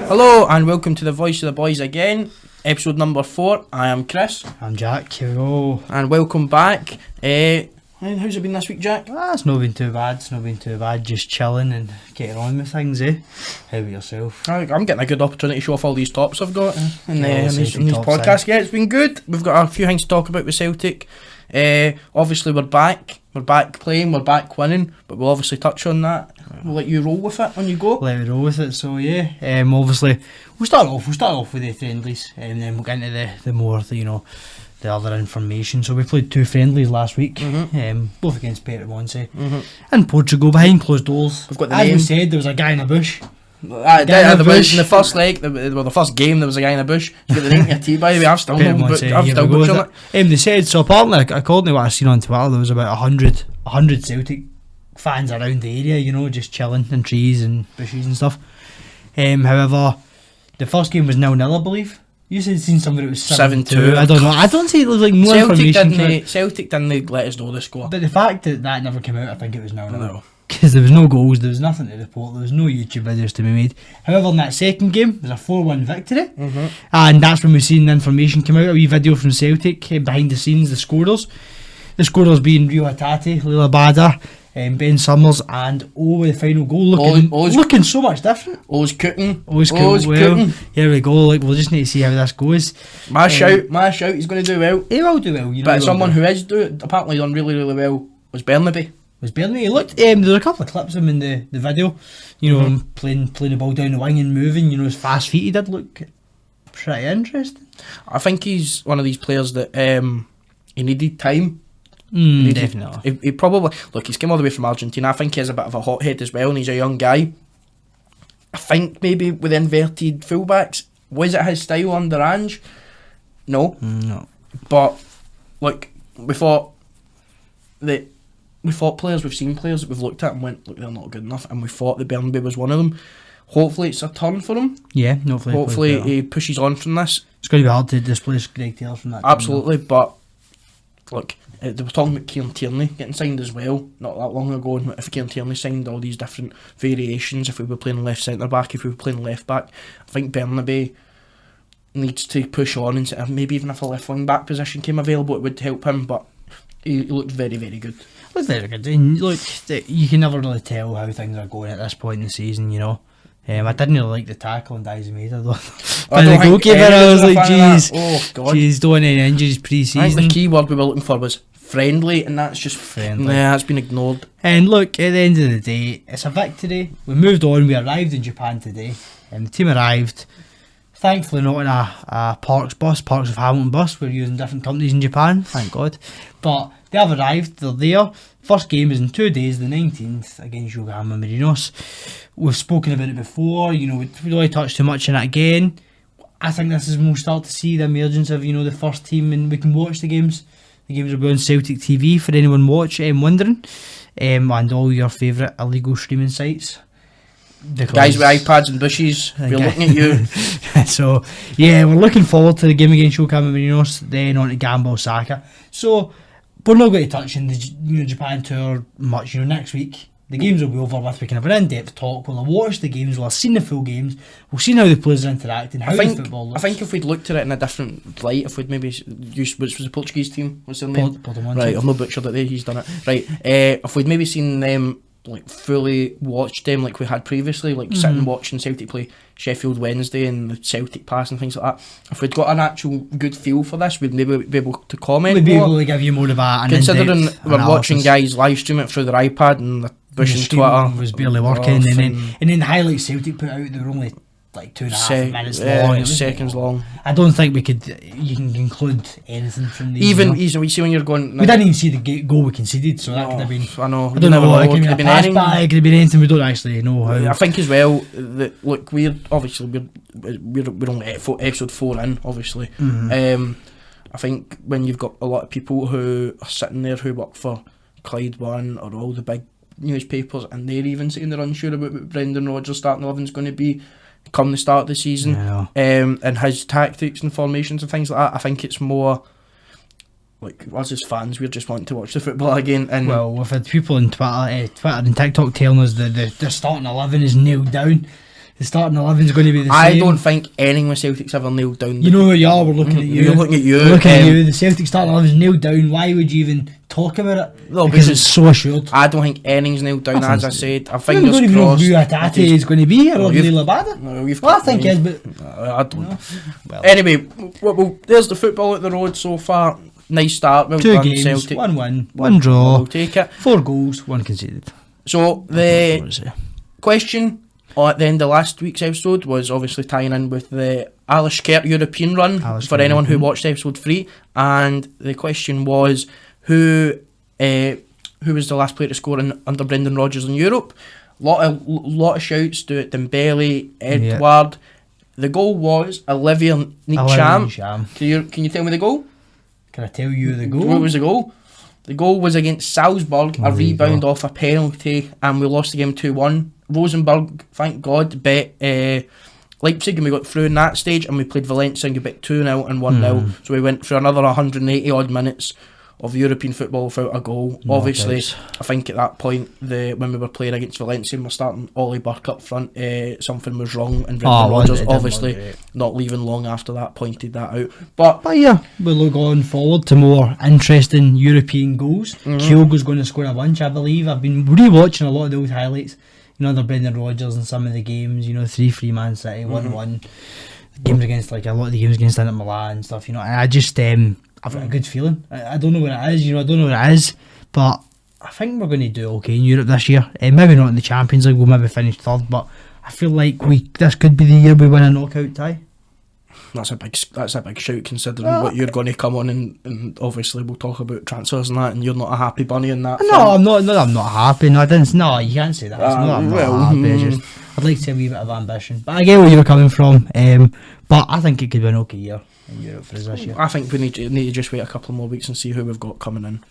Hello and welcome to the Voice of the Boys again, episode number 4. I am Chris. I'm Jack. Hello. And welcome back. How's it been this week, Jack? It's not been too bad. Just chilling and getting on with things, eh? How about yourself? I'm getting a good opportunity to show off all these tops I've got in these tops, podcasts. Yeah, it's been good. We've got a few things to talk about with Celtic. Obviously we're back playing, we're back winning, but we'll obviously touch on that. We'll let you roll with it on you go. Let me roll with it. So yeah, obviously we'll start off with the friendlies, and then we'll get into the more the other information. So we played 2 friendlies last week, both against Petermonce and Portugal behind closed doors. We've got the As name. we said, there was a guy in a bush. In the first leg, the first game, there was a guy in a bush. You get the name of your tea, by the way. I've still butchered it. They said, so apparently, according to what I've seen on Twitter, there was about 100 Celtic fans around the area, just chilling in trees and bushes and stuff. However, the first game was 0-0, I believe. You said seen somebody that was 7-2. I don't know. I don't see it was like more information. Celtic didn't let us know the score. But the fact that never came out, I think it was 0-0. No. Because there was no goals, there was nothing to report, there was no YouTube videos to be made. However, in that second game, it was a 4-1 victory, and that's when we seen the information come out, a wee video from Celtic, behind the scenes, the scorers. The scorers being Rio Hatate, Lila Bada, Ben Summers, and the final goal looking so much different. O's cooking. Here we go, we'll just need to see how this goes. My shout, he's going to do well. He will do well. But someone who is apparently done really, really well was Bernabei. He looked, there were a couple of clips of him in the video, him playing the ball down the wing and moving, his fast feet. He did look pretty interesting. I think he's one of these players that he needed time. Definitely. He probably, he's come all the way from Argentina. I think he has a bit of a hothead as well, and he's a young guy. I think maybe with inverted fullbacks, was it his style under Ange? No. But we've seen players that we've looked at and went, look, they're not good enough, and we thought that Bernabei was one of them. Hopefully it's a turn for him. Yeah, hopefully he pushes on from this. It's going to be hard to displace Greg Taylor from that. Absolutely, but they were talking about Kieran Tierney getting signed as well not that long ago, and if Kieran Tierney signed, all these different variations, if we were playing left centre back, if we were playing left back, I think Bernabei needs to push on, and maybe even if a left wing back position came available, it would help him, but he looked very, very good. It was very good. And you can never really tell how things are going at this point in the season, I didn't really like the tackle on Dizemeda though. By the goalkeeper, I was like, jeez, don't want any injuries pre-season. I think the key word we were looking for was friendly, and that's just friendly. Yeah, that's been ignored. And look, at the end of the day, it's a victory. We moved on. We arrived in Japan today, and the team arrived. Thankfully, not in a Parks of Hamilton bus. We're using different companies in Japan, thank God. But they have arrived, they're there. First game is in 2 days, the 19th, against Yokohama Marinos. We've spoken about it before, we don't really touch too much on it again. I think this is when we'll start to see the emergence of, the first team, and we can watch the games. The games will be on Celtic TV for anyone wondering. And all your favourite illegal streaming sites. Guys with iPads and bushes, we're looking at you. So, yeah, we're looking forward to the game against Yokohama Marinos, then on to Gamba Osaka. So, we're not going to touch on the Japan tour much. Next week, the games will be over with. We can have an in-depth talk. We'll have watched the games, we'll have seen the full games, we'll see how the players are interacting, how the football looks. I think if we'd looked at it in a different light, if we'd maybe used, which was the Portuguese team, what's their name? Right, I've not butchered it there, he's done it. Right, if we'd maybe seen them, fully watched them like we had previously, sitting watching Celtic play Sheffield Wednesday and the Celtic pass and things like that, if we'd got an actual good feel for this, we'd maybe be able to comment we'd be able to give you more of an considering we're watching guys live stream it through their iPad and the pushing Twitter was barely working, and then the highlights Celtic put out, they were only 2.5 minutes long. Seconds long. I don't think you can conclude anything from these. Even we see when you're going. We didn't even see the goal we conceded, so that could have been. I know. I don't know. It could have been a pass back. It could have been anything. We don't actually know how. I think as well that we're only episode 4 in, obviously. I think when you've got a lot of people who are sitting there who work for Clyde One or all the big newspapers, and they're even saying they're unsure about what Brendan Rodgers' starting 11 is going to be come the start of the season, and his tactics and formations and things like that. I think it's more us as fans, we're just wanting to watch the football again. And we've had people on Twitter and TikTok telling us that the starting 11 is nailed down. the starting 11 is going to be the same. I don't think anything with Celtic's ever nailed down. You know who you are, we're looking at you. We're looking at you. We're looking at you. The Celtic starting 11 is nailed down. Why would you even talk about it? No, because it's so assured. I don't think anything's nailed down, as I said. I think I don't even know crossed. who Hatate is going to be, or Rodney Labada. No, you've Well, I think he is, but... I don't know. Well, anyway, well, there's the football at the road so far. Nice start. Well 2 done, games, Celtic. 1 win, 1 draw, We'll take it. 4 goals, 1 conceded. So the question at the end of last week's episode was obviously tying in with the Alice Kerr European run for anyone who watched episode 3, and the question was who was the last player to score under Brendan Rodgers in Europe. Lot of shouts to Dembele, Edouard. Yeah. The goal was Olivier Ntcham. Can you tell me the goal? Can I tell you the goal? What was the goal? The goal was against Salzburg, a rebound off a penalty, and we lost the game 2-1. Rosenborg, thank God, bet Leipzig, and we got through in that stage, and we played Valencia and got beat 2-0 and 1-0. So we went for another 180 odd minutes of European football without a goal. Obviously, I think at that point, when we were playing against Valencia and we're starting Ollie Burke up front, something was wrong, and Brendan Rodgers obviously not leaving long after that pointed that out. But yeah, we'll go on forward to more interesting European goals. Kyogo's going to score a bunch, I believe. I've been rewatching a lot of those highlights, under Brendan Rodgers in some of the games, 3-3 Man City, 1-1. Games against, a lot of the games against Inter Milan and stuff, and I just... I've got a good feeling. I don't know what it is, I don't know what it is, but I think we're going to do okay in Europe this year. Maybe not in the Champions League, we'll maybe finish 3rd, but I feel like this could be the year we win a knockout tie. That's a big shout considering what you're going to come on and obviously we'll talk about transfers and that, and you're not a happy bunny in that. No, I'm not happy. No, you can't say that. I'm not happy. I'd like to have a wee bit of ambition, but I get where you're coming from. But I think it could be an okay year in Europe for us this year. I think we need to just wait a couple more weeks and see who we've got coming in.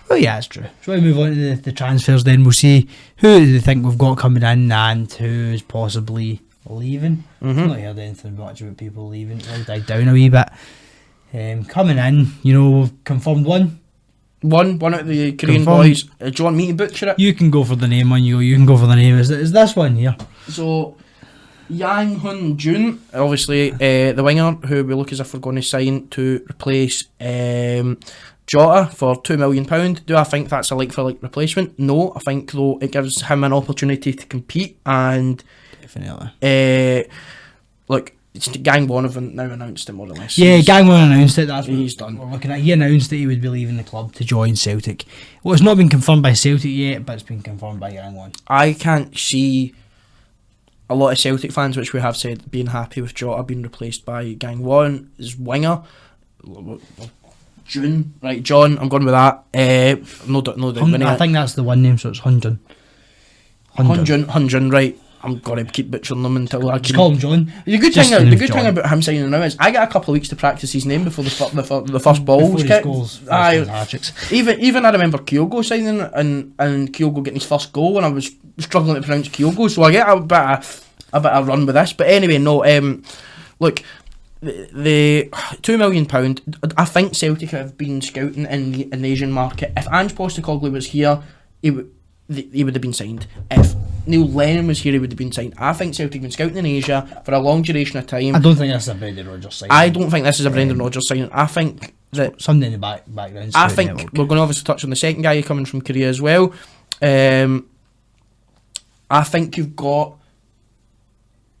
Well, yeah, that's true. So we move on to the transfers then. We'll see who they think we've got coming in and who's possibly leaving. I've not heard anything much about people leaving. It'll die down a wee bit. Coming in, we've confirmed one out of the Korean boys. Do you want me to butcher it? You can go for the name on you. You can go for the name. Is this one here? So Yang Hun Jun, obviously the winger who we look as if we're going to sign to replace Jota for £2 million. Do I think that's a like-for-like replacement? No, I think though it gives him an opportunity to compete, and definitely. Look, Gang One have now announced it more or less. Yeah, Gang One announced it. That's what he's done. We're looking at. He announced that he would be leaving the club to join Celtic. Well, it's not been confirmed by Celtic yet, but it's been confirmed by Gang One. I can't see a lot of Celtic fans, which we have said, being happy with Jota being replaced by Gang One as winger. June, right, John, I'm going with that. No doubt. I think that's the one name, so it's Hunjun. Hunjun, right. I'm going to keep butchering them until I can... Just call him John. The good thing about him signing now is I get a couple of weeks to practice his name before the first ball was kicked. Even I remember Kyogo signing and Kyogo getting his first goal, and I was struggling to pronounce Kyogo, so I get a bit of run with this. But anyway, no, look, the £2 million, I think Celtic have been scouting in the Asian market. If Ange Postecoglou was here, he would have been signed. If Neil Lennon was here, he would have been signed. I think Celtic have been scouting in Asia for a long duration of time. I don't think this is a Brendan Rodgers signing. I don't think this is a Brendan Rodgers signing. I think that something in the background. I think we're going to obviously touch on the second guy coming from Korea as well. I think you've got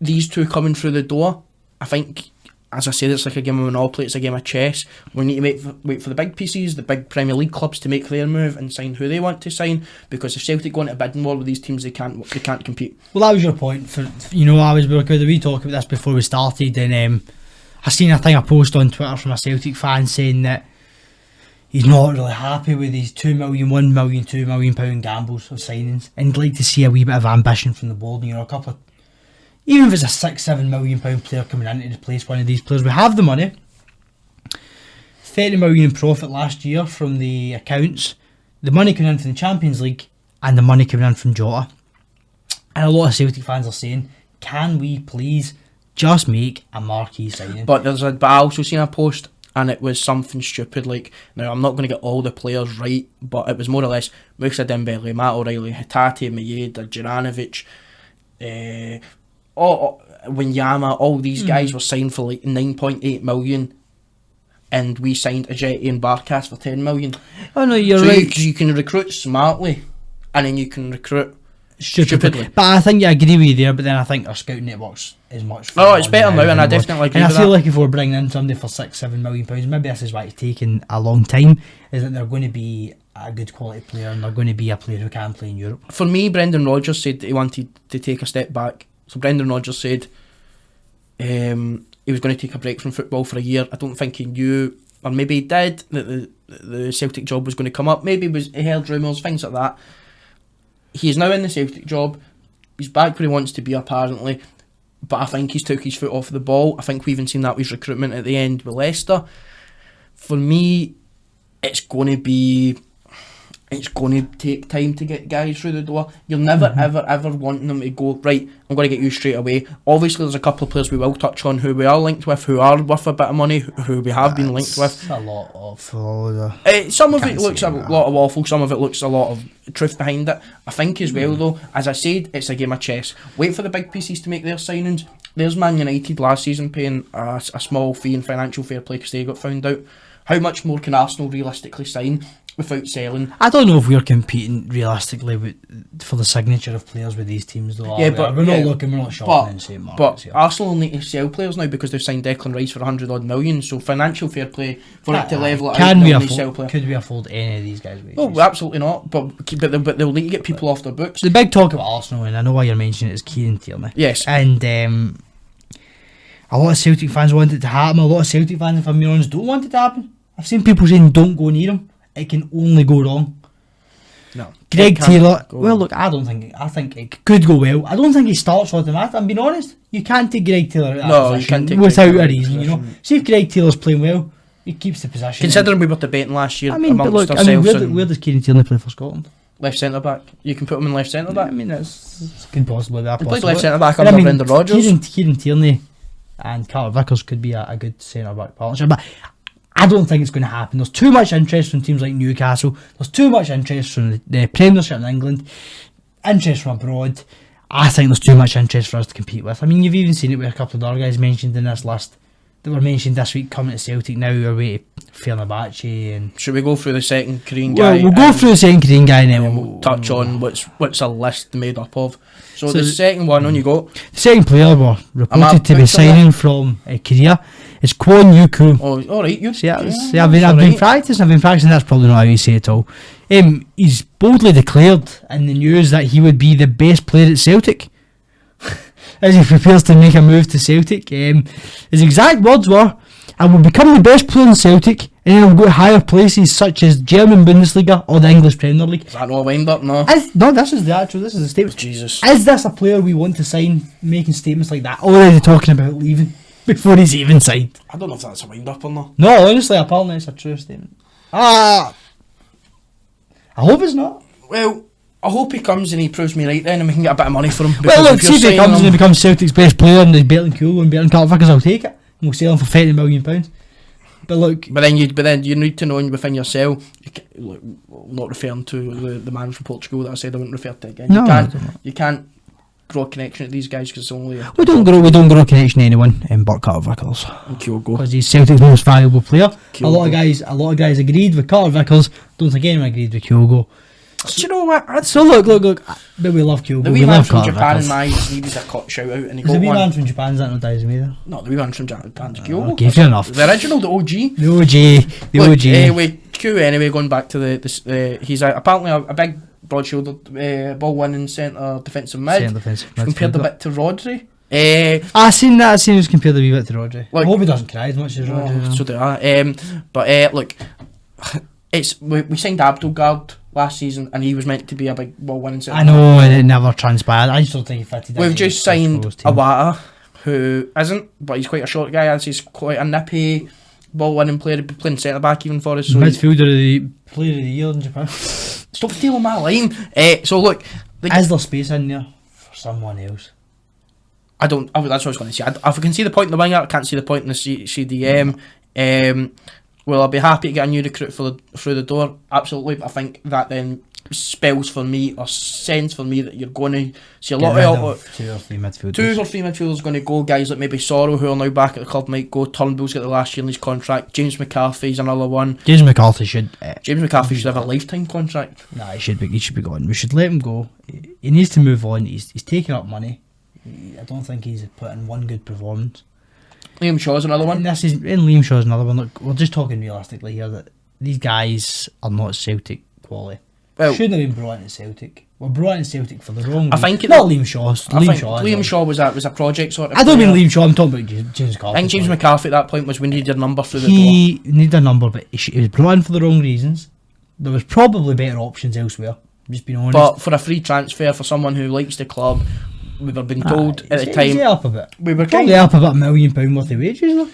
these two coming through the door. I think, as I said, it's like a game of Monopoly, it's a game of chess. We need to wait for the big pieces, the big Premier League clubs to make their move and sign who they want to sign, because if Celtic go into a bidding war with these teams, they can't compete. Well, that was your point. We talked about this before we started, and I seen a post on Twitter from a Celtic fan saying that he's not really happy with these £2 million, £1 million, £2 million gambles of signings, and he'd like to see a wee bit of ambition from the board. A couple of, even if it's a £6-7 million player coming in to replace one of these players, we have the money. 30 million profit last year from the accounts, the money coming in from the Champions League, and the money coming in from Jota. And a lot of Celtic fans are saying, can we please just make a marquee signing? But I also seen a post, and it was something stupid like, now I'm not going to get all the players right, but it was more or less Moussa Dembele, Matt O'Reilly, Hatate, Maeda, Juranovic, when Yama, all these guys were signed for like 9.8 million, and we signed Ajeti and Barkas for 10 million. Oh no, you're so right. You can recruit smartly, and then you can recruit stupidly. But I think I agree with you there. But then I think our scouting networks is much. Oh, it's better now, and I definitely agree. And with I feel that. like if we're bringing in somebody for £6-7 million, maybe this is why it's taken a long time. Is that they're going to be a good quality player, and they're going to be a player who can play in Europe. For me, Brendan Rodgers said that he wanted to take a step back. So Brendan Rodgers said he was going to take a break from football for a year. I don't think he knew, or maybe he did, that the Celtic job was going to come up. Maybe he heard rumours, things like that. He is now in the Celtic job. He's back where he wants to be, apparently. But I think he's took his foot off the ball. I think we even seen that with his recruitment at the end with Leicester. For me, it's going to take time to get guys through the door. You're never, ever wanting them to go, right, I'm going to get you straight away. Obviously, there's a couple of players we will touch on who we are linked with, who are worth a bit of money, who we have been linked with. A lot of... some of it looks a lot of waffle, some of it looks a lot of truth behind it. I think as well, though, as I said, it's a game of chess. Wait for the big pieces to make their signings. There's Man United last season paying a small fee in financial fair play because they got found out. How much more can Arsenal realistically sign without selling? I don't know if we're competing realistically for the signature of players with these teams, though. Yeah, but we're not shopping in the same markets. But Arsenal need to sell players now because they've signed Declan Rice for 100 odd million. So financial fair play for it to level it out. Could we afford any of these guys' wages? No, absolutely not. But they'll need to get people off their books. The big talk about Arsenal, and I know why you're mentioning it, is Kieran Tierney. Yes, and a lot of Celtic fans want it to happen. A lot of Celtic fans, if I'm being honest, don't want it to happen. I've seen people saying don't go near him. It can only go wrong. No. Greg Taylor, well look, I think it could go well. I don't think he starts automatically. I'm being honest. You can't take Greg Taylor out of that position without a reason, you know. See if Greg Taylor's playing well, he keeps the possession. Considering we were debating last year amongst ourselves. Where does Kieran Tierney play for Scotland? Left centre back. You can put him in left centre back. I mean, that's could possibly be a possibility. He played left centre back under Brendan Rodgers. Kieran Tierney and Carter Vickers could be a good centre back partnership, but I don't think it's going to happen. There's too much interest from teams like Newcastle. There's too much interest from the Premiership in England. Interest from abroad. I think there's too much interest for us to compete with. I mean, you've even seen it with a couple of other guys mentioned in this list that were mentioned this week coming to Celtic now. Away to Fenerbahce and. Should we go through the second Korean guy? Well, we'll go through the second Korean guy and then we'll touch on what's a list made up of. So the second one, on you go. The second player we're reported to be signing from Korea is Kwon Yoo-koo. Oh, alright. I've been practicing. That's probably not how you say it at all. He's boldly declared in the news that he would be the best player at Celtic as he prepares to make a move to Celtic. His exact words were, "I will become the best player in Celtic, and then I'll go to higher places such as German Bundesliga or the English Premier League." Is that not a wind up? No. This is the statement. Jesus. Is this a player we want to sign, making statements like that, already talking about leaving before he's even signed? I don't know if that's a wind up or not. No, honestly, apparently it's a true statement. I hope it's not. Well, I hope he comes and he proves me right then, and we can get a bit of money for him. Well, look, see if he comes and he becomes Celtic's best player and he's better than Kyogo and better than Carter Vickers, I'll take it. And we'll sell him for £30 million. But look, but then you need to know within yourself. Not referring to the man from Portugal that I said I wouldn't refer to again. No, you can't draw a connection with these guys because it's only we don't grow a connection to anyone but Carter Vickers and Kyogo because he's Celtic's most valuable player. Kyogo. A lot of guys agreed with Carter Vickers. Don't think anyone agreed with Kyogo. Do you know what? So look. But we love Kyogo. The wee man from Japan in my eyes needed a shout out, and he got one. The wee man from Japan's that not dies me either. No, the wee man from Japan's Kyogo. Okay, fair enough. The original, the OG. The OG. Anyway, Q. Going back to he's apparently a big, broad-shouldered, ball-winning centre defensive mid. Compared a bit to Rodri. I've seen that. He was compared a wee bit to Rodri. I hope he doesn't cry as much as Rodri. So do I. But look, we signed Abdelgard last season, and he was meant to be a big ball-winning centre. I know, and it never transpired. I just don't think he fitted. We've just signed Awata, who isn't, but he's quite a short guy. As he's quite a nippy ball-winning player. He'd be playing centre-back even for us. So midfielder player of the year in Japan. Stop stealing my line. So look, is there space in there for someone else? That's what I was going to say. If I can see the point in the winger, I can't see the point in the CDM. Will I be happy to get a new recruit through the door? Absolutely, but I think that then spells for me, or sense for me, that you're going to see a Get lot rid of two or three midfielders. 2 or 3 midfielders going to go. Guys like maybe Sorrow, who are now back at the club, might go. Turnbull's got the last year in his contract. James McCarthy's another one. James McCarthy should have a lifetime contract. Nah, he should be gone. We should let him go. He needs to move on. He's taking up money. I don't think he's put in one good performance. Liam Shaw's another one. And Liam Shaw's another one. Look, we're just talking realistically here that these guys are not Celtic quality. Well, shouldn't have been brought into Celtic. We're brought into Celtic for the wrong reason. I think not Liam Shaw. Liam Shaw was a project sort of. I don't mean Liam Shaw. I'm talking about James McCarthy. I think James McCarthy at that point was we needed your number through the door. He needed a number, but he was brought in for the wrong reasons. There was probably better options elsewhere. I'm just being honest. But for a free transfer for someone who likes the club, we were being told at the time. Up a bit. We were probably up about £1 million worth of wages though.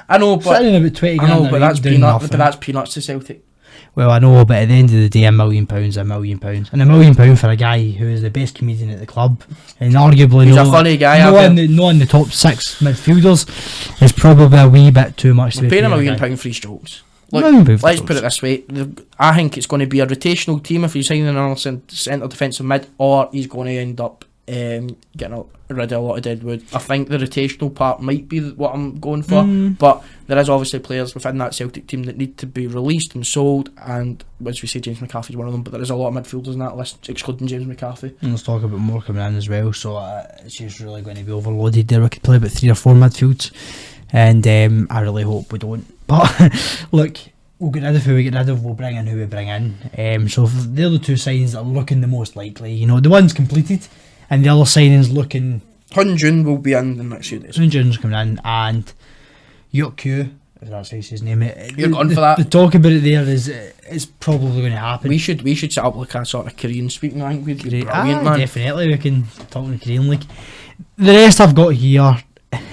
I know, but sitting in about 20 grand. I know, but that's peanuts to Celtic. Well, I know, but at the end of the day, £1 million is £1 million, and £1 million for a guy who is the best comedian at the club, and arguably he's a funny guy. No in the top 6 midfielders is probably a wee bit too much. We're paying £1 million for his jokes. Look, let's put it this way. I think it's going to be a rotational team if he's signing another centre defensive mid, or he's going to end up getting rid of a lot of deadwood. I think the rotational part might be what I'm going for, but there is obviously players within that Celtic team that need to be released and sold, and as we say, James McCarthy's one of them, but there is a lot of midfielders in that list, excluding James McCarthy. And let's talk about more coming in as well, so it's just really going to be overloaded there. We could play about 3 or 4 midfields, and I really hope we don't. But look, we'll get rid of who we get rid of, we'll bring in who we bring in. So they're the 2 signings that are looking the most likely. You know, the one's completed, and the other signings looking... Hun Jun will be in the next few days. Hun Jun's coming in, and Yok Kyu, if that's his name. You're gone for that. The talk about it there is it's probably going to happen. We should set up like a sort of Korean speaking. I think we'd be brilliant, man. Definitely, we can talk in Korean. Like the rest I've got here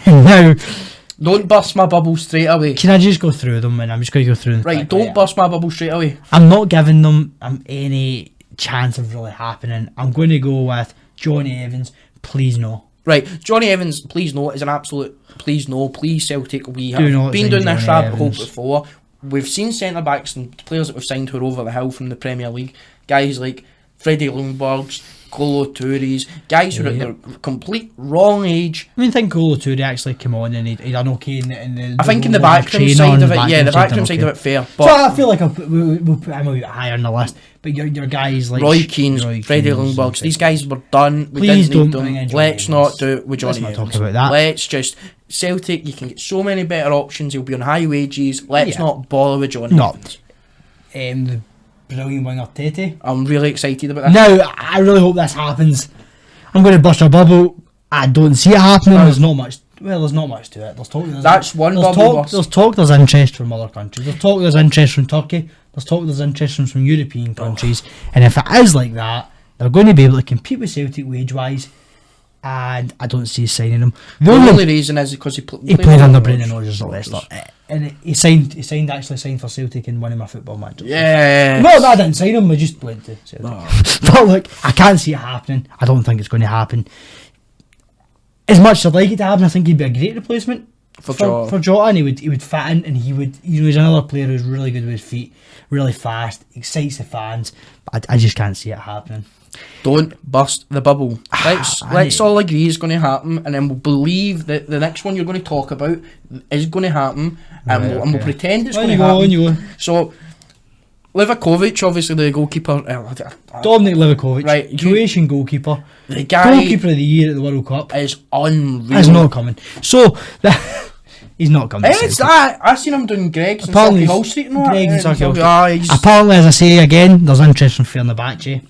now. Don't burst my bubble straight away. Can I just go through them? And I'm just going to go through them. Right, don't burst my bubble straight away. I'm not giving them any chance of really happening. I'm going to go with Johnny Evans. Please no. Right, Johnny Evans, please no, is an absolute please no. Please Celtic, we have been doing this rabbit hole before. We've seen centre backs and players that we've signed who are over the hill from the Premier League. Guys like Freddie Ljungbergs, Kolo Toure's, guys who are at their complete wrong age. I think Kolo Toure actually came on and he done okay in the I think in the backroom side of it, the backroom side of it fair. But so I feel like we'll put him a bit higher on the list. But your guys like Roy Keane, Freddie Ljungbergs, these guys were done. Please don't bring in Johnny Let's not do it with Johnny Evans. Let's not talk about that. Let's just Celtic. You can get so many better options. He'll be on high wages. Let's not bother with Johnny Evans. The brilliant winger Tete. I'm really excited about this. Now I really hope this happens. I'm going to bust a bubble. I don't see it happening. There's not much. Well, there's not much to it. There's talk. There's talk. There's interest from other countries. There's talk. There's interest from Turkey. There's talk. There's interest from some European countries. And if it is like that, they're going to be able to compete with Celtic wage-wise. And I don't see signing him. The only reason is because he played under Brendan Rodgers at Leicester, and he signed for Celtic in one of my football matches. Yeah. No, I didn't sign him. I just went to Celtic. But look, I can't see it happening. I don't think it's going to happen. As much as I'd like it to happen, I think he'd be a great replacement for Jota, and he would fit in, and he's another player who's really good with his feet, really fast, excites the fans. But I just can't see it happening. Don't burst the bubble. Let's all agree it's going to happen, and then we'll believe that the next one you're going to talk about is going to happen, and we'll pretend it's going to happen. So, Livakovic, obviously the goalkeeper. Dominic Livakovic, right? Croatian goalkeeper. The guy, goalkeeper of the year at the World Cup, is unreal. He's not coming. So he's not coming. It's that I seen him doing Greg's apparently in Hall Street and that. Apparently, as I say again, there's interest from Fenerbahce.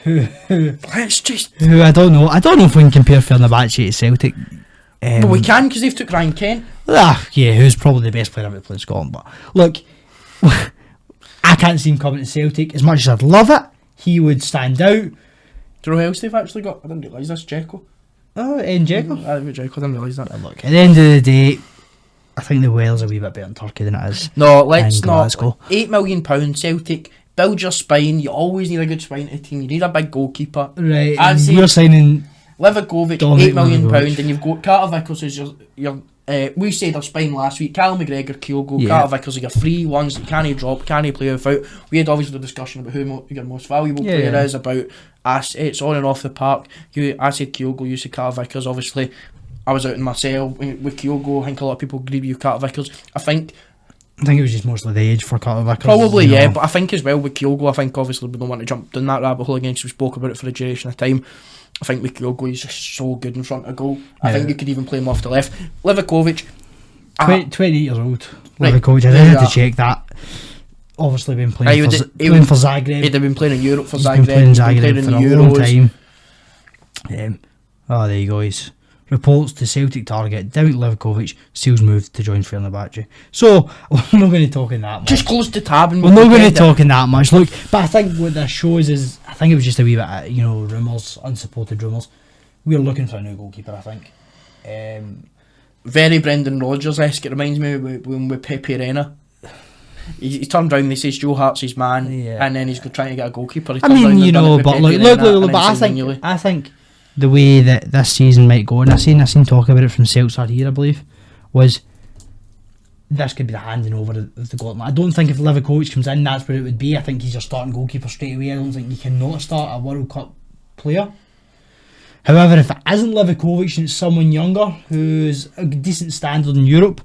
Who I don't know. I don't know if we can compare Fenerbahce to Celtic. But we can, because they've took Ryan Kent. Who's probably the best player ever to play in Scotland. But look, I can't see him coming to Celtic. As much as I'd love it, he would stand out. Do you know who else they've actually got? I didn't realise this. Dzeko. Oh, and Dzeko. I didn't realise that. Look, at the end of the day, I think the Wales are a wee bit better in Turkey than it is. No, let's not. £8 million Celtic. Build your spine. You always need a good spine to a team. You need a big goalkeeper. Right. We're signing Livakovic, £8 million, and you've got Carter Vickers, who's your we said our spine last week. Callum McGregor, Kyogo, Yeah. Carter Vickers are your free ones that you can't drop, can't play without. We had obviously the discussion about who your most valuable player is, about assets on and off the park. I said Kyogo, you said Carter Vickers. Obviously, I was out in Marcel with Kyogo. I think a lot of people agree with you, Carter Vickers. I think it was just mostly the age for Carter Vickers. Probably, yeah, but I think as well with Kyogo, I think obviously we don't want to jump down that rabbit hole again, so we spoke about it for a duration of time. I think with Kyogo, he's just so good in front of goal. I think you could even play him off the left. Livakovic, 28 years old. Right. Livakovic, I had to check that. Obviously been playing for Zagreb. He'd have been playing in Europe for He's Zagreb. Been playing Zagreb in for the a Euros. long time. There you go, guys. Reports to Celtic target David Livakovic, Seals moved to join Fenerbahce. So we're not going to talk in that much. Just close the tab and we're not going to talk in that much. Look, but I think what this shows is, I think it was just a wee bit of, rumours, unsupported rumours. We're looking for a new goalkeeper, I think. Very Brendan Rodgers-esque. It reminds me when with Pepe Reina. He turned round and he says Joe Hart's his man, and then he's trying to get a goalkeeper. But I think the way that this season might go, and I seen talk about it from Celtic here, I believe, was this could be the handing over of the gauntlet. I don't think if Livakovic comes in, that's where it would be. I think he's your starting goalkeeper straight away. I don't think you can not start a World Cup player. However, if it isn't Livakovic and it's someone younger who's a decent standard in Europe,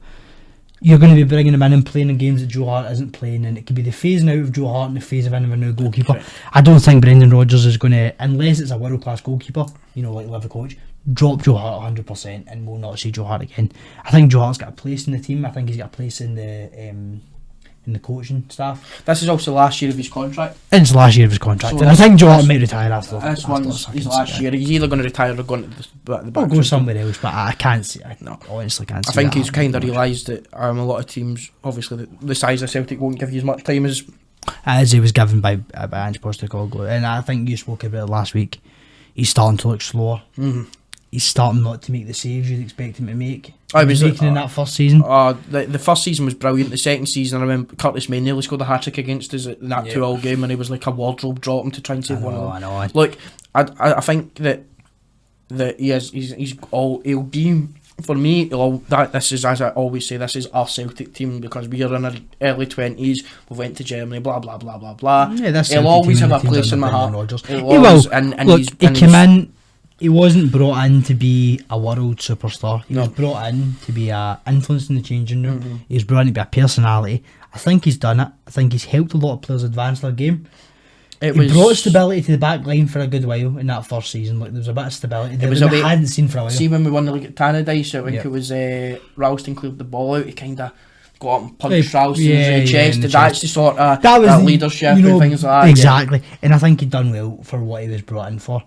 you're going to be bringing him in and playing in games that Joe Hart isn't playing, and it could be the phasing out of Joe Hart and the phase of in of a new goalkeeper. Right. I don't think Brendan Rodgers is going to, unless it's a world class goalkeeper, like Livakovic, drop Joe Hart 100% and we'll not see Joe Hart again. I think Joe Hart's got a place in the team. I think he's got a place in the coaching staff. This is also last year of his contract. It's the last year of his contract, so and I think Joe Hart might retire after. This one's his last year. He's either going to retire or going to the back. Or go somewhere else, but I can't see. I honestly can't see. I think he's kind of realised that a lot of teams, obviously the size of Celtic, won't give you as much time as he was given by Ange Postecoglou. And I think you spoke about it last week. He's starting to look slower. Mm-hmm. He's starting not to make the saves you'd expect him to make. He was making in that first season. The first season was brilliant. The second season, I remember Curtis May nearly scored a hat-trick against us in that 2-2 game, and he was like a wardrobe drop him to try and save one of them. I know. Look, I think that he'll be, for me, this is, as I always say, this is our Celtic team, because we are in our early 20s, we went to Germany, blah blah blah blah blah. Yeah, he'll always have a place in my heart. He will. He came in. He wasn't brought in to be a world superstar. He was brought in to be an influence in the changing room. Mm-hmm. He was brought in to be a personality. I think he's done it. I think he's helped a lot of players advance their game. He brought stability to the back line for a good while in that first season. Like, there was a bit of stability that we hadn't seen for a while. See, when we won the league at Tannadice, I think it was Ralston cleared the ball out. He kind of got up and punched Ralston in the chest. That's the sort of that leadership and things like that. Exactly. And I think he'd done well for what he was brought in for.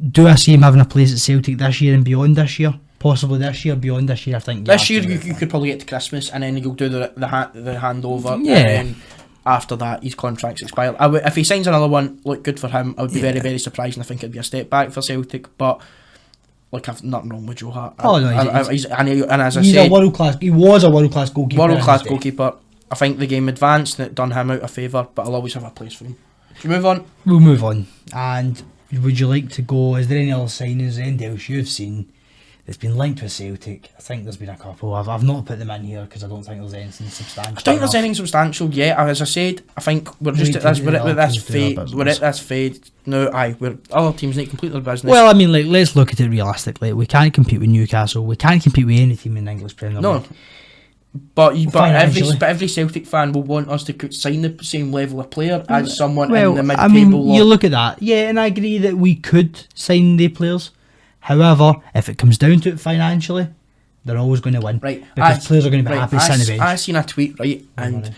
Do I see him having a place at Celtic this year and beyond this year? Possibly this year, beyond this year, I think. This year you could probably get to Christmas and then you'll do the handover. And then after that, his contract's expired. If he signs another one, look, good for him. I would be very, very surprised, and I think it'd be a step back for Celtic. But like, I've nothing wrong with Joe Hart. He's a world class. He was a world class goalkeeper. World class goalkeeper. I think the game advanced and it done him out of favour, but I'll always have a place for him. Should we move on? We'll move on. And would you like to go? Is there any other signings, anything else you've seen that's been linked with Celtic? I think there's been a couple. I've not put them in here because I don't think there's anything substantial. I don't think there's anything substantial yet. As I said, I think we're just at this. We're at this fade. We're at this fade. No, we're other teams need to complete their business. Well, I mean, like, let's look at it realistically. We can't compete with Newcastle. We can't compete with any team in the English Premier League. No. But every Celtic fan will want us to sign the same level of player as someone in the mid-table. I mean, you look at that, and I agree that we could sign the players. However, if it comes down to it financially, they're always going to win, right? Because players are going to be happy sitting the bench. I seen a tweet, right, and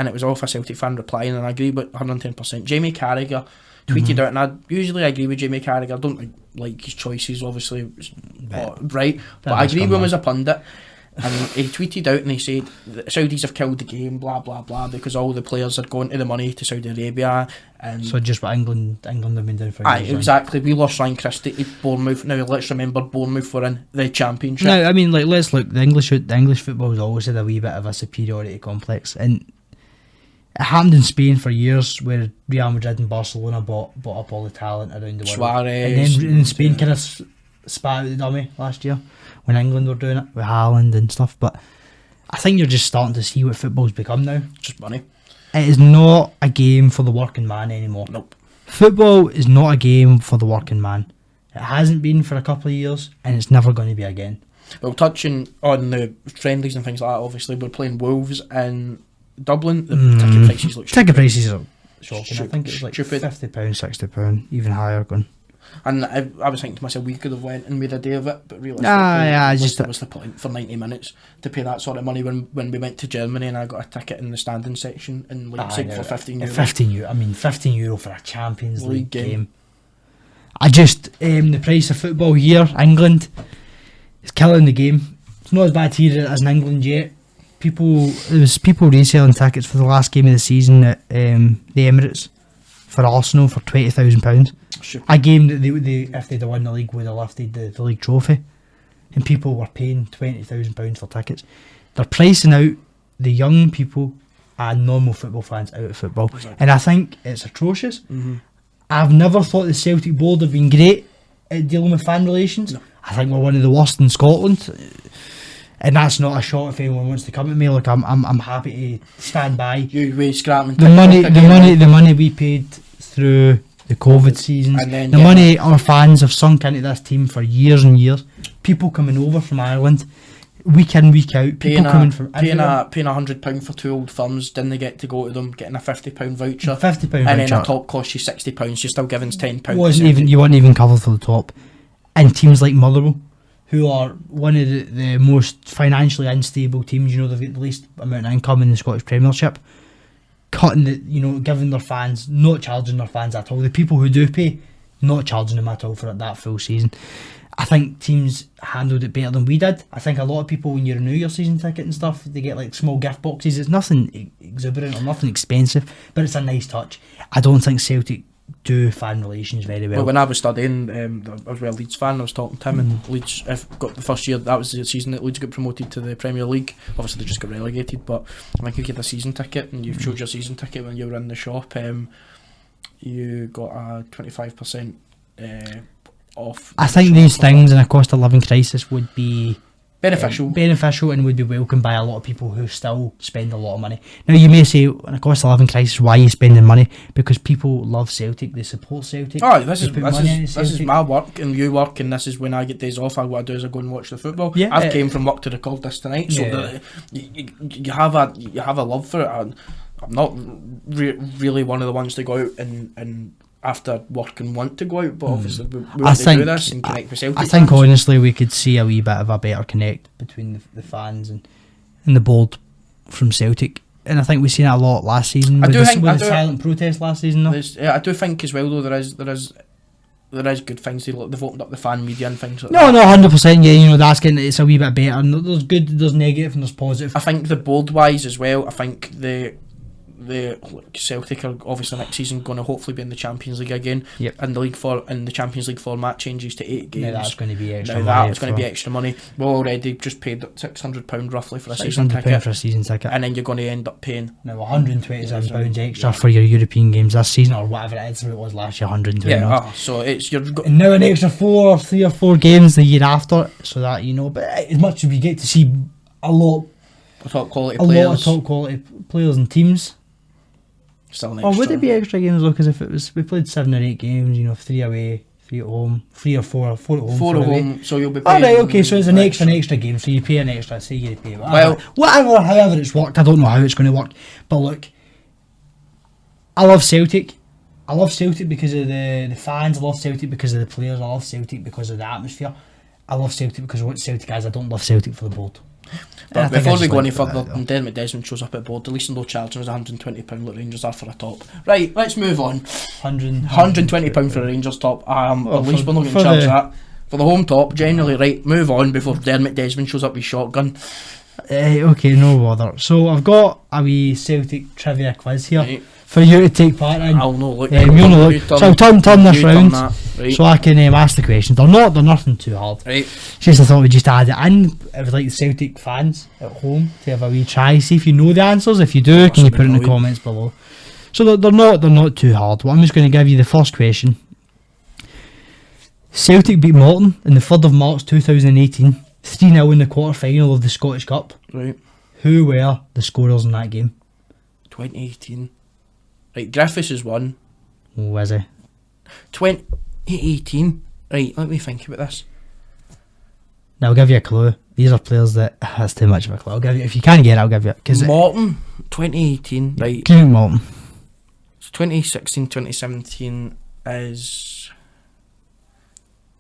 it was off a Celtic fan replying, and I agree with 110%. Jamie Carragher tweeted out, and I usually agree with Jamie Carragher. I don't like his choices, obviously, right? But I agree with him as a pundit. And he tweeted out and he said the Saudis have killed the game, blah blah blah, because all the players are going to the money to Saudi Arabia. And so just what England have been doing for years. Exactly. We lost Ryan Christie to Bournemouth. Now let's remember Bournemouth were in the Championship. Now, I mean, like, let's look. The English football has always had a wee bit of a superiority complex, and it happened in Spain for years, where Real Madrid and Barcelona bought up all the talent around the world. Suarez, and then Spain kind of spat out the dummy last year when England were doing it with Haaland and stuff. But I think you're just starting to see what football's become now. Just money. It is not a game for the working man anymore. Nope. Football is not a game for the working man. It hasn't been for a couple of years, and it's never going to be again. Well, touching on the friendlies and things like that, obviously we're playing Wolves in Dublin. The ticket prices look Ticket prices are shocking. I think it's like stupid. £50, £60, even higher going. And I was thinking to myself, we could have went and made a day of it, but realistically, what's the point for 90 minutes to pay that sort of money when we went to Germany and I got a ticket in the standing section in Leipzig for €15. €15, I mean, €15 for a Champions League game. I just, the price of football here, England, is killing the game. It's not as bad here as in England yet. There was people reselling tickets for the last game of the season at the Emirates for Arsenal for £20,000. Sure. A game that they if they'd won the league would have lifted the league trophy, and people were paying £20,000 for tickets. They're pricing out the young people and normal football fans out of football, exactly. And I think it's atrocious. I've never thought the Celtic board have been great at dealing with fan relations. No. I think we're one of the worst in Scotland, and that's not a shot if anyone wants to come at me. Like I'm happy to stand by. You scrapping the money we paid through the COVID seasons, and the money our fans have sunk into this team for years and years. People coming over from Ireland, week in, week out. People coming from paying £100 for 2 Old Firms, didn't they get to go to them, getting a £50 voucher, and then a top cost you £60. You're still giving £10. You weren't even covered for the top. And teams like Motherwell, who are one of the most financially unstable teams, they've got the least amount of income in the Scottish Premiership. Giving their fans, not charging their fans at all. The people who do pay, not charging them at all for that full season. I think teams handled it better than we did. I think a lot of people, when you renew your season ticket and stuff, they get like small gift boxes. It's nothing exuberant or nothing expensive, but it's a nice touch. I don't think Celtic do fan relations very well. Well, when I was studying, I was a Leeds fan. I was talking to him, and Leeds got the first year. That was the season that Leeds got promoted to the Premier League. Obviously, they just got relegated. But I think you get a season ticket, and you showed your season ticket when you were in the shop. You got a 25% off. I think these things in a cost of living crisis would be beneficial and would be welcomed by a lot of people who still spend a lot of money. Now you may say, in a cost of living crisis, why are you spending money? Because people love Celtic, they support Celtic. Oh, this is my work and you work, and this is when I get days off. What I do is I go and watch the football. Yeah, I've came from work to record this tonight, so you have a love for it. I'm not really one of the ones to go out and after work and want to go out, but obviously we want to do this and connect with Celtic. I think honestly we could see a wee bit of a better connect between the fans and the board from Celtic, and I think we've seen it a lot last season with the silent protest last season though. I do think as well though there is good things. They've opened up the fan media and things like that. No, 100%. Yeah, that's getting it's a wee bit better. And there's good, there's negative, and there's positive. I think the board wise as well. I think the Celtic are obviously next season going to hopefully be in the Champions League again. Yep. And the Champions League format changes to 8 games. Now that's going to be extra money. That's going to be extra money. We're already just paid £600 roughly for a season ticket. £600 for a season ticket. And then you're going to end up paying now £127 extra for your European games this season, or whatever it is. It was last year, 120. Yeah. So it's and now an extra 3 or 4 games the year after, so that But as much as we get to see a lot of top quality players and teams. Or would it be extra games though? Because if it was, we played 7 or 8 games, 3 away, 3 at home, 3 or 4 at home. 4 at home, so you'll be paying. Alright, okay, so it's an extra game, so you pay an extra, say you pay. However it's worked, I don't know how it's going to work. But look, I love Celtic. I love Celtic because of the fans, I love Celtic because of the players, I love Celtic because of the atmosphere. I love Celtic because of what Celtic is, I don't love Celtic for the board. But before we go any further, when Dermot Desmond shows up at board, the least low charging was £120 like Rangers are for a top. Right, let's move on. £120 for a Rangers top. At least we're not going to charge that. For the home top, generally, right, move on before Dermot Desmond shows up with shotgun. Okay, no bother. So I've got a wee Celtic trivia quiz here. Right. For you to take part in. I'll no look. You'll no look. So I'll turn this round, right. So I can ask the questions. They're nothing too hard. Right. Just I thought we'd just add it in. I would like the Celtic fans at home to have a wee try. See if you know the answers. If you do, can you put it in the comments below? So they're not too hard. Well, I'm just going to give you the first question. Celtic beat Morton on the 3rd of March 2018, 3-0 in the quarter-final of the Scottish Cup. Right. Who were the scorers in that game? 2018. Right, Griffiths is one. Oh, is he? 2018. Right, let me think about this. Now, I'll give you a clue. These are players that... That's too much of a clue. I'll give you, if you can't get it, I'll give you it. Morton, 2018. Right. King Morton. So 2016, 2017 is...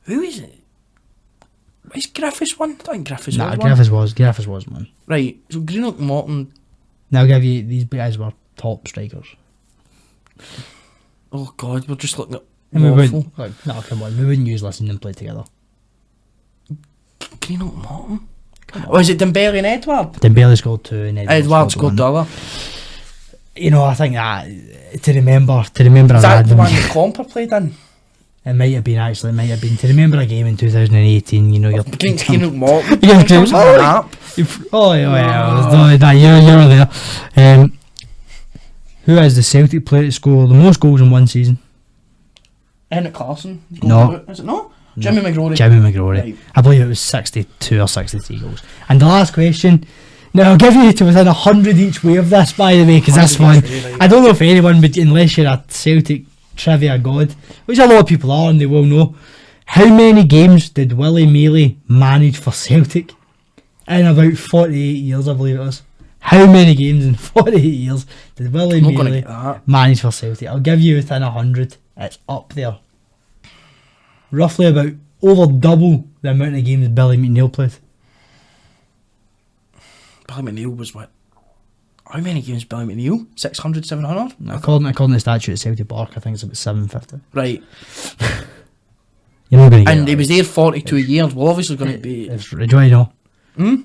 Who is it? Is Griffiths one? I don't think Griffiths was one. Griffiths was one. Right, so Greenock, Morton... Now, I'll give you... These guys were top strikers. Oh God, we're just looking at And we awful. wouldn't... No, come on. We wouldn't use listen and play together. Greenock, Morton? Oh, is it Dembele and Edward? Dembele scored 2 and Edward scored the other. You know, I think that... To remember Is that the random... one that Comper played in? It might have been, actually. It might have been. To remember a game in 2018, you know, you're... Against Greenock, Morton. You're That was a nap. Oh, yeah. You were there. Who is the Celtic player to score the most goals in one season? Enoch Carson. No. Is it no? Jimmy McGrory. Jimmy McGrory. Right. I believe it was 62 or 63 goals. And the last question... Now, I'll give you to within 100 each way of this, by the way, because this one... I don't know if anyone would, unless you're a Celtic trivia god, which a lot of people are and they will know. How many games did Willie Mealy manage for Celtic? In about 48 years, I believe it was. How many games in 48 years did Willie Mealy manage for Celtic? I'll give you within 100. It's up there. Roughly about over double the amount of games Billy McNeil played. Billy McNeil was what? How many games Billy McNeil? 600, 700? According to the statute at Celtic Park, I think it's about 750. Right. You're not going to get And he was there 42 years. Well, obviously going to be... Do you want to know?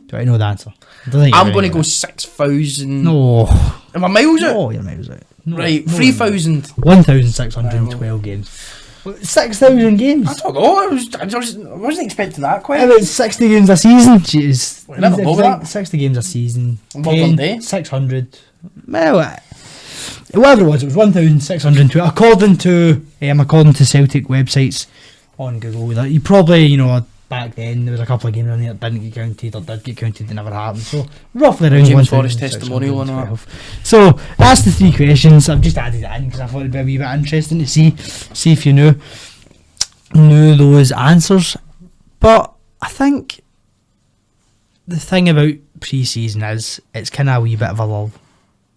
Do I know the answer? I'm going to go 6,000... No. Am I miles out? No, you're miles out. No, Right, no, 3,000. 1,612 games. 6,000 games? I don't know. I wasn't expecting that quite. About 60 games a season. Jeez. Well, never go with that. 60 games a season. Well done, day. 600. Well, whatever it was 1,602. According to Celtic websites on Google, that you probably, you know, back then there was a couple of games on there that didn't get counted or did get counted, they never happened. So roughly around James Forrest testimonial on that. So that's the 3 questions. I've just added it in because I thought it'd be a wee bit interesting to see if you knew those answers. But I think the thing about pre-season is it's kind of a wee bit of a lull.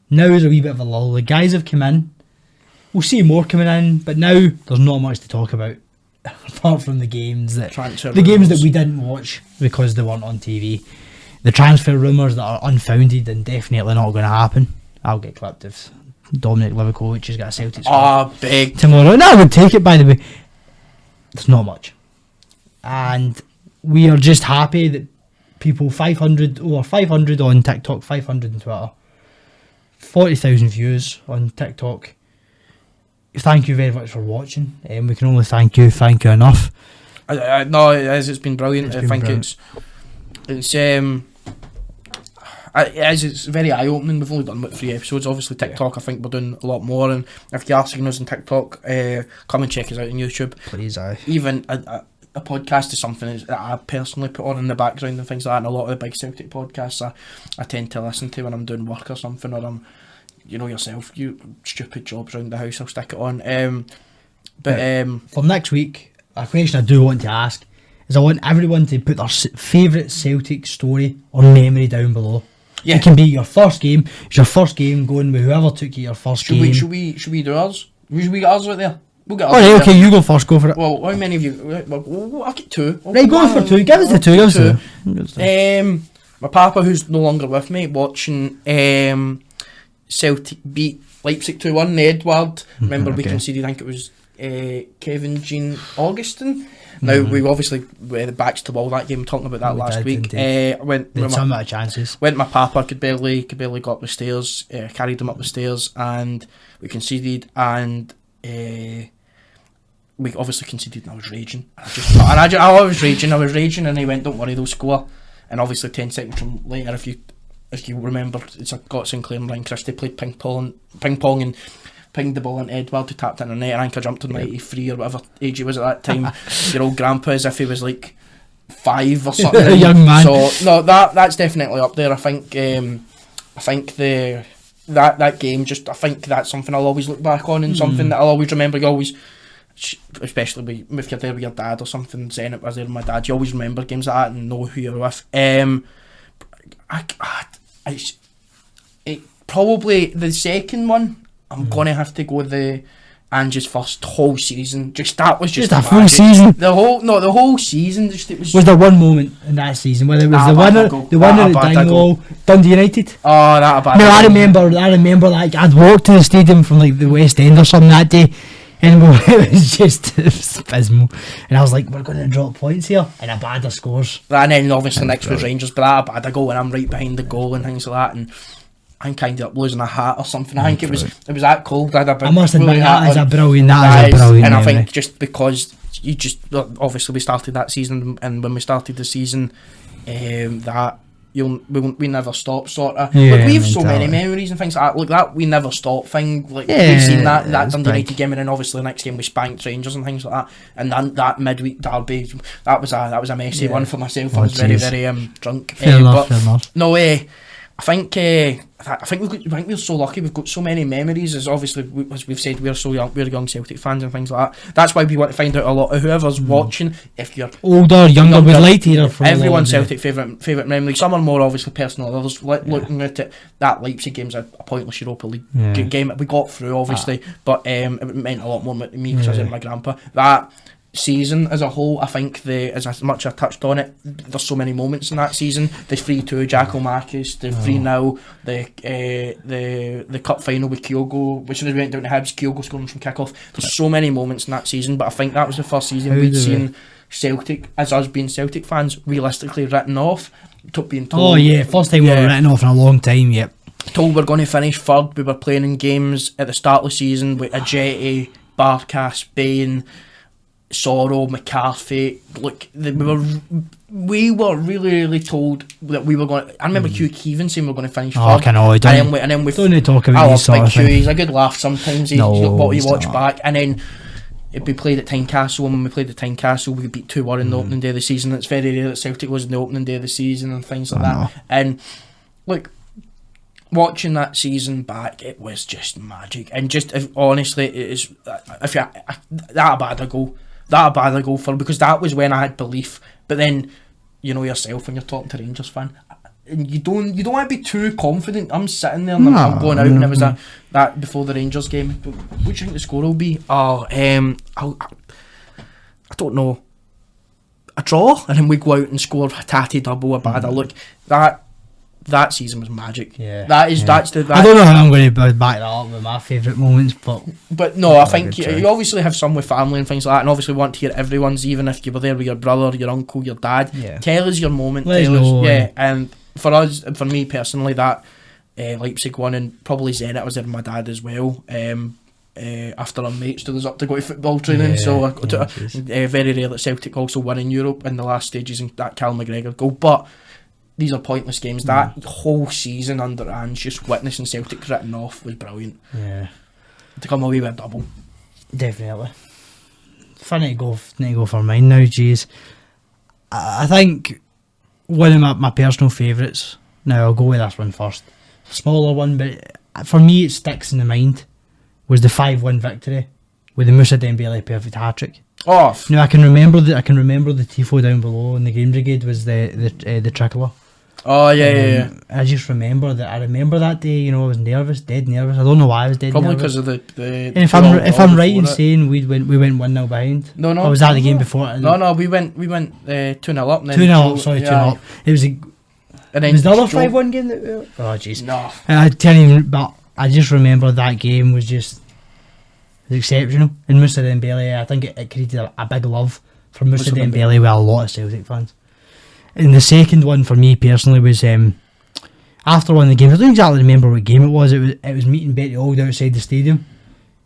Now is a wee bit of a lull. The guys have come in. We'll see more coming in, but now there's not much to talk about. Apart from the games that we didn't watch because they weren't on TV, the transfer rumours that are unfounded and definitely not going to happen. I'll get clipped if Dominic Livakovic has got a Celtic squad big tomorrow. No, I would take it, by the way. There's not much, and we are just happy that people 500 on TikTok, 500 on Twitter, 40,000 views on TikTok. Thank you very much for watching. We can only thank you enough. No, it's been brilliant. It's very eye opening. We've only done about 3 episodes. Obviously, TikTok. I think we're doing a lot more. And if you are seeing us on TikTok, come and check us out on YouTube. Please, even a podcast is something that I personally put on in the background and things like that. And a lot of the big Celtic podcasts I tend to listen to when I'm doing work or something, or I'm. You know yourself, you stupid jobs around the house, I'll stick it on. For next week, a question I do want to ask is I want everyone to put their favourite Celtic story or memory down below. Yeah. It can be your first game. It's your first game going with whoever took you your first game. Should we do ours? Should we get ours right there? We'll get ours. Alright, okay, you go first, go for it. Well, how many of you? Well, I'll get 2. Right, go for 2. Give us the 2. My papa, who's no longer with me, watching Celtic beat Leipzig 2-1. Edward, remember we conceded, I think it was Kevin Jean Augustin. Now we obviously were the backs to the wall that game, talking about that last week. Went some amount of chances. Went my papa, could barely go up the stairs, carried him up the stairs, and we conceded, and we obviously conceded, and I was raging. I was raging, and he went, "Don't worry, they'll score." And obviously 10 seconds from later, if you remember, it's got Sinclair and Ryan Christie played ping pong, and pinged the ball into Edward, who tapped in the net, and I think I jumped on 93 or whatever age he was at that time. Your old grandpa, as if he was like 5 or something. A young man. So no, that's definitely up there. I think that game, just I think that's something I'll always look back on, and something that I'll always remember. You always, especially if you're there with your dad or something, saying it was there with my dad, you always remember games like that and know who you're with. Probably the second one, I'm gonna have to go the Ange's first whole season. That was just a full season. The whole season. It was. Was there one moment in that season whether it was the winner at Dynamo, Dundee United? Oh, that a bad. No, I remember like I'd walked to the stadium from like the West End or something that day, and it was abysmal. And I was like, we're going to drop points here, and Abada scores. And then obviously next was Rangers, but that Abada goal, and I'm right behind the goal and things like that, and I think I ended up losing a hat or something. I think it was that cold. I must admit that is a brilliant. And I think just because you just obviously we started that season, and when we started the season, that we never stop sort of. Like we've so many memories and things like that. Like that we never stop thing. Like we've seen that Dundee United game, and then obviously the next game we spanked Rangers and things like that. And then that midweek derby, that was a messy one for myself. I was very drunk. Fair enough. No way. I think we're so lucky. We've got so many memories. As obviously, as we've said, we're so young. We're young Celtic fans and things like that. That's why we want to find out a lot of whoever's watching. If you're older, younger, we'd like to hear from everyone's Celtic favourite memory. Some are more obviously personal. Others looking at it. That Leipzig game's a pointless Europa League game. We got through obviously, but it meant a lot more to me because I was in my grandpa. That season as a whole, I think as much as I touched on it, there's so many moments in that season. The 3-2 Giacomakis, the 3-0, the cup final with Kyogo, which we went down to Hibs, Kyogo scoring from kick-off. There's so many moments in that season, but I think that was the first season we'd seen Celtic, as us being Celtic fans, realistically written off. Being told, first time we were written off in a long time. Told we're going to finish third. We were playing in games at the start of the season with Ajeti, Barkas, Bain, Sorrow, McCarthy. Look, we were really told that we were going. I remember Hugh Keevan saying we were going to finish third. And then we don't talk about these sort of things. He's a good laugh sometimes. He's what you watch back, and then we played at Tynecastle, and when we played at Tynecastle, we beat 2-1 in the opening day of the season. It's very rare that Celtic was in the opening day of the season and things like that. And look, watching that season back, it was just magic. And just honestly, it is. That a bad goal for, because that was when I had belief. But then, you know yourself when you're talking to Rangers fan, and you don't want to be too confident. I'm sitting there and I'm going out, and it was that before the Rangers game. What do you think the score will be? I don't know. A draw, and then we go out and score a tatty double, a bad. Look, that season was magic. That's the. I don't know how I'm going to back that up with my favourite moments, but no, I think you obviously have some with family and things like that, and obviously want to hear everyone's, even if you were there with your brother, your uncle, your dad. Tell us your moment. And for us, for me personally, that Leipzig one, and probably Zenit, I was there with my dad as well. After our mate stood us up to go to football training, very rare that Celtic also won in Europe in the last stages, and that Cal McGregor goal, but. These are pointless games. That whole season under Ange, just witnessing Celtic written off, was brilliant. To come away with a double. Definitely. Funny to go for mine now, jeez. I think one of my personal favourites, now I'll go with this one first. Smaller one, but for me it sticks in the mind, was the 5-1 victory with the Moussa Dembele perfect hat-trick. No, I can remember the tifo down below, and the Green Brigade was the tricolour. I just remember that. I remember that day. I was nervous, dead nervous. I don't know why I was dead probably nervous. Probably because of the. And if I'm right in saying we went 1-0 behind. No. Or was that the game before? No. We went 2-0 up. 2-0 up. Sorry, 2-0 up. It was and then was the other 5-1 game that? Oh jeez. No. I tell you, but I just remember that game was just. It was exceptional. And Moussa Dembele, I think it created a big love for Moussa Dembele with a lot of Celtic fans. And the second one for me personally was after one of the games. I don't exactly remember what game it was. It was meeting Betty Old outside the stadium,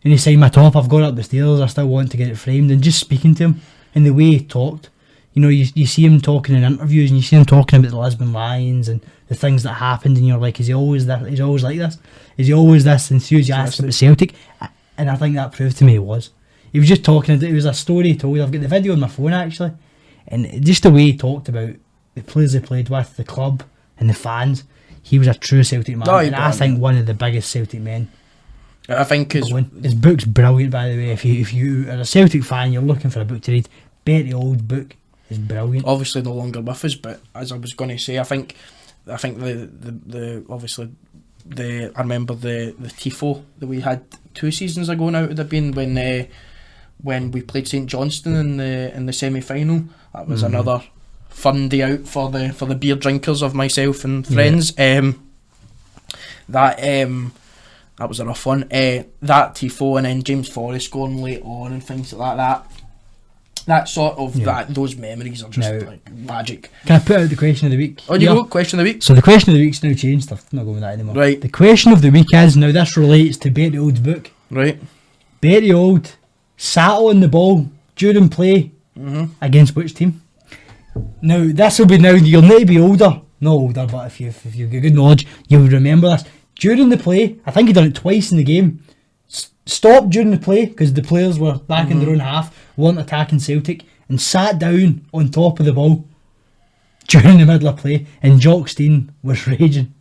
and he signed my top. I've got up the stairs. I still want to get it framed. And just speaking to him and the way he talked, you see him talking in interviews, and you see him talking about the Lisbon Lions and the things that happened, and you're like, is he always this? He's always like this. Is he always this enthusiastic about Celtic? And I think that proved to me he was. He was just talking, it was a story he told. I've got the video on my phone actually. And just the way he talked about the players he played with, the club and the fans, he was a true Celtic man. And I think one of the biggest Celtic men. I think his book's brilliant, by the way. If you are a Celtic fan, you're looking for a book to read, Bertie Auld book is brilliant. Obviously no longer with us, but as I was going to say, I think the obviously I remember the tifo that we had 2 seasons ago now, it would have been when we played St Johnstone in the semi-final. That was another fun day out for the beer drinkers of myself and friends. That was a rough one. That tifo, and then James Forrest scoring late on and things like that. That sort of those memories are just like magic. Can I put out the question of the week? Oh, you go, question of the week. So the question of the week's now changed. I'm not going with that anymore. Right. The question of the week is, now this relates to Bertie Auld's book. Right. Bertie Auld sat on the ball during play against which team? Now this will be you'll need to be older. Not older, but if you've got good knowledge, you'll remember this. During the play, I think he done it twice in the game. Stopped during the play because the players were back in their own half, weren't attacking Celtic, and sat down on top of the ball during the middle of play, and Jock Stein was raging.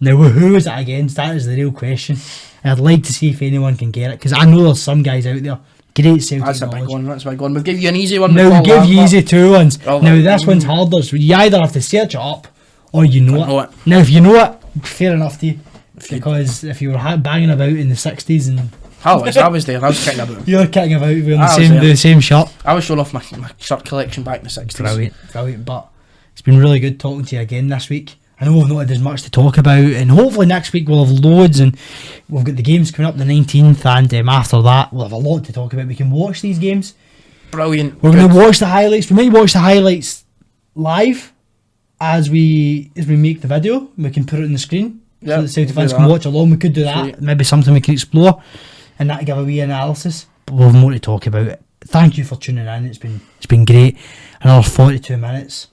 Now, who was it against? That is the real question. And I'd like to see if anyone can get it, because I know there's some guys out there. Great Celtic That's knowledge. a big one. That's a big one. We'll give you an easy one. Now, we'll give you easy 2 ones. Oh, now, this one's harder, so you either have to search it up, or you know it. Now, if you know it, fair enough to you. Because if you were banging about in the 60s and... I was there. I was kicking about. You're kicking about wearing the same shirt. I was showing off my shirt collection back in the 60s. Brilliant. But it's been really good talking to you again this week. I know we've not had as much to talk about, and hopefully next week we'll have loads, and we've got the games coming up the 19th, and after that we'll have a lot to talk about. We can watch these games. Brilliant. We're going to watch the highlights. We might watch the highlights live as we make the video. We can put it on the screen. So the Celtic fans can watch along. We could do that. Sweet. Maybe something we can explore and that give a wee analysis. But we'll have more to talk about. Thank you for tuning in. It's been great. Another 42 minutes.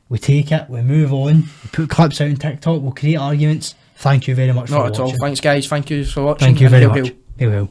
We take it. We move on. We put clips out on TikTok. We'll create arguments. Thank you very much for watching. Not at all. Thanks, guys. Thank you for watching. Thank you very much. Hail, hail.